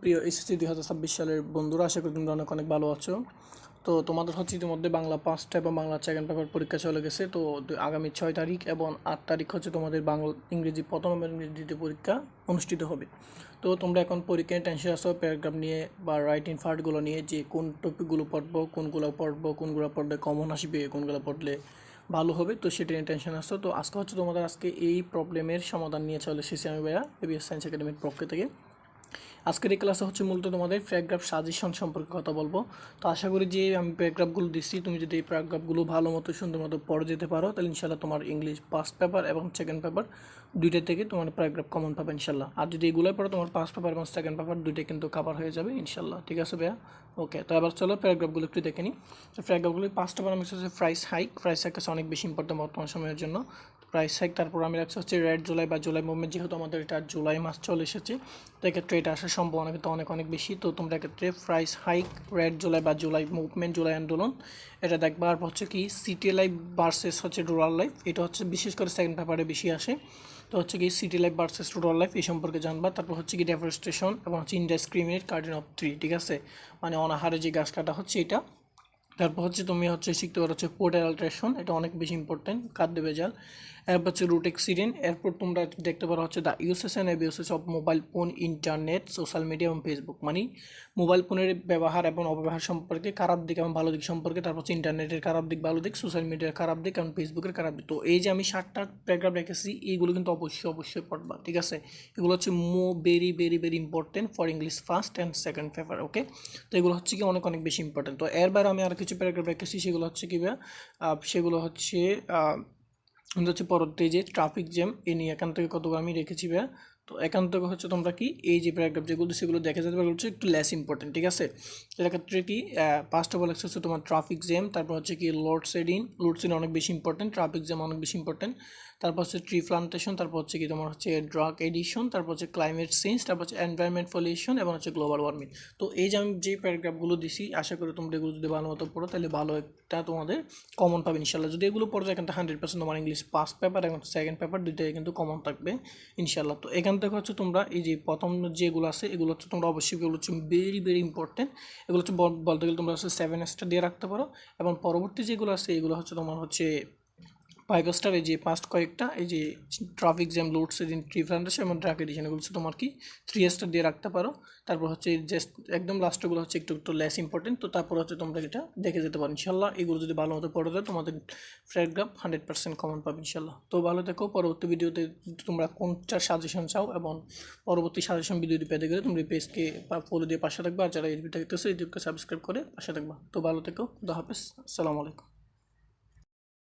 প্রিয় এসএসসি 2026 সালের বন্ধুরা, আশা করি তোমরা অনেক অনেক ভালো আছো। তো তোমাদের হচ্ছে ইতিমধ্যে বাংলা 5টা এবং বাংলা সেকেন্ড পেপার পরীক্ষা চলে গেছে। তো আগামী 6 তারিখ এবং 8 তারিখ হচ্ছে তোমাদের বাংলা ইংরেজি প্রথম এবং ইংরেজি দ্বিতীয় পরীক্ষা অনুষ্ঠিত হবে। তো তোমরা এখন পরীক্ষায় টেনশন আসো প্যারাগ্রাফ নিয়ে বা রাইটিং পার্টগুলো নিয়ে, যে কোন টপিকগুলো পড়বো, কোনগুলো পড়লে কমন আসবে, কোনগুলো পড়লে ভালো হবে। তো সেটা নিয়ে টেনশন আসতো। তো আজকে এই প্রবলেমের সমাধান নিয়ে চলে এসেছি আমি ভাইয়া এবিএস সায়েন্স একাডেমির পক্ষ থেকে। আজকের এই ক্লাসে হচ্ছে মূলত তোমাদের প্যারাগ্রাফ সাজেশন সম্পর্কে কথা বলবো। তো আশা করি যে আমি প্যারাগ্রাফগুলো দিচ্ছি, তুমি যদি এই প্যারাগ্রাফগুলো ভালো মতো সুন্দর মতো পড়ে যেতে পারো, তাহলে ইনশাল্লাহ তোমার ইংলিশ ফার্স্ট পেপার এবং সেকেন্ড পেপার দুইটা থেকে তোমার প্যারাগ্রাফ কমন পাবে ইনশাল্লাহ। আর যদি এগুলোই পড়ো, তোমার ফার্স্ট পেপার এবং সেকেন্ড পেপার দুইটা কিন্তু কভার হয়ে যাবে ইনশাল্লাহ। ঠিক আছে ভাইয়া? ওকে, তো এবার চলো প্যারাগ্রাফগুলো একটু দেখে নিই। তো প্যারাগ্রাফগুলো ফার্স্ট পেপার আমি হচ্ছে প্রাইস হাইক কাছে অনেক বেশি ইম্পর্টেন্ট বর্তমান সময়ের জন্য। প্রাইস হাইক, তারপর আমি রাখছি হচ্ছে রেড জুলাই বা জুলাই মুভমেন্ট, যেহেতু আমাদের এটা জুলাই মাস চলে এসেছে, তো এক্ষেত্রে এটা আসার সম্ভাবনা কিন্তু অনেক অনেক বেশি। তো তোমরা এক্ষেত্রে প্রাইস হাইক, রেড জুলাই বা জুলাই মুভমেন্ট, জুলাই আন্দোলন এটা দেখবা। আর হচ্ছে কি সিটি লাইফ ভার্সেস হচ্ছে রুরাল লাইফ, এটা হচ্ছে বিশেষ করে সেকেন্ড পেপারে বেশি আসে। তো হচ্ছে কি city life versus rural life এই সম্পর্কে জানবা। তারপর হচ্ছে কি ডেফরেস্টেশন এবং হচ্ছে ইনডিসক্রিমিনেট গার্ডেন অফ ট্রি, ঠিক আছে, মানে অনাহারে যে গাছ কাটা হচ্ছে এটা। তারপর হচ্ছে তুমি হচ্ছে শিখতে পারো হচ্ছে পোর্ট অ্যাডাল্ট্রেশন, এটা অনেক বেশি ইম্পর্টেন্ট, খাদ্য ভেজাল। এরপর হচ্ছে রুট অ্যাক্সিডেন্ট। এরপর তোমরা দেখতে পারো হচ্ছে the uses and abuses of mobile phone, internet, social media এবং ফেসবুক, মানে মোবাইল ফোনের ব্যবহার এবং অপব্যবহার সম্পর্কে, খারাপ দিক এবং ভালো দিক সম্পর্কে। তারপর হচ্ছে ইন্টারনেটের খারাপ দিক, ভালো দিক, সোশ্যাল মিডিয়ার খারাপ দিক এবং ফেসবুকের খারাপ দিক। তো এই যে আমি 7টা প্যারাগ্রাফ রেখেছি, এইগুলো কিন্তু অবশ্যই পড়বা, ঠিক আছে? এগুলো হচ্ছে very important for English first and second paper. Okay, তো এগুলো হচ্ছে কি অনেক বেশি ইম্পর্টেন্ট। তো এর বাইরে আমি আর কিছু প্যারাগ্রাফ রেখেছি, সেগুলো হচ্ছে কি সেগুলো হচ্ছে পরবর্তী যে ট্রাফিক জ্যাম এই নিয়ে এখান থেকে কতগুলো আমি রেখেছি ভাইয়া। তো এখান থেকে হচ্ছে তোমরা কি এই যে প্যারাগ্রাফ যেগুলো সেগুলো দেখে যেতে পারো, হচ্ছে একটু লেস ইম্পর্টেন্ট, ঠিক আছে? এর ক্ষেত্রে কি ফার্স্ট অফ অল হচ্ছে তোমার ট্রাফিক জ্যাম, তারপর হচ্ছে কি লোডশেডিং অনেক বেশি ইম্পর্টেন্ট, ট্রাফিক জ্যাম অনেক বেশি ইম্পর্টেন্ট। তারপর হচ্ছে ট্রি প্লান্টেশন, তারপর হচ্ছে কি তোমার হচ্ছে ড্রাগ এডিশন, তারপর হচ্ছে ক্লাইমেট চেঞ্জ, তারপর হচ্ছে এনভায়রনমেন্ট পলিউশন এবং হচ্ছে গ্লোবাল ওয়ার্মিং। তো এই যে আমি যে প্যারাগ্রাফগুলো দিছি, আশা করি তোমরা এগুলো যদি ভালো মতো পড়ো, তাহলে ভালো একটা তোমাদের কমন পাবে ইনশাল্লাহ। যদি এগুলো পড়ো, এখান থেকে 100% তোমার ইংলিশ ফার্স্ট পেপার এবং সেকেন্ড পেপার দুইটাই কিন্তু কমন থাকবে ইনশাল্লাহ। তো এখান থেকে হচ্ছে তোমরা এই যে প্রথম যেগুলো আছে, এগুলো হচ্ছে তোমরা অবশ্যই, এগুলো হচ্ছে ভেরি ইম্পর্টেন্ট। এগুলো হচ্ছে বলতে গেলে তোমরা হচ্ছে 7 স্টার দিয়ে রাখতে পারো। এবং পরবর্তী যেগুলো আছে, এগুলো হচ্ছে তোমার হচ্ছে 5 স্টার। এই যে ফার্স্ট কয়েকটা, এই যে traffic jam, load shedding, tree plantation এবং ড্রাগ এডিশন, এগুলো হচ্ছে তোমার কি 3 স্টার দিয়ে রাখতে পারো। তারপর হচ্ছে জাস্ট একদম লাস্টগুলো হচ্ছে একটু লেস ইম্পর্টেন্ট। তো তারপর হচ্ছে তোমরা এটা দেখে যেতে পারো ইনশাল্লাহ। এগুলো যদি ভালো মতো পড়ে যায়, তোমাদের প্যারাগ্রাফ 100% কমন পাবে ইনশাল্লাহ। তো ভালো থেকো। পরবর্তী ভিডিওতে তোমরা কোনটা সাজেশন চাও এবং পরবর্তী সাজেশন ভিডিওটি পেতে গেলে তোমরা পেজকে ফলো দিয়ে পাশে থাকবে। আর যারা ইউটিউবে দেখতেছো, ইউটিউবকে সাবস্ক্রাইব করে পাশে থাকবা। তো ভালো থেকো, খুদা হাফেজ, আসসালামু আলাইকুম।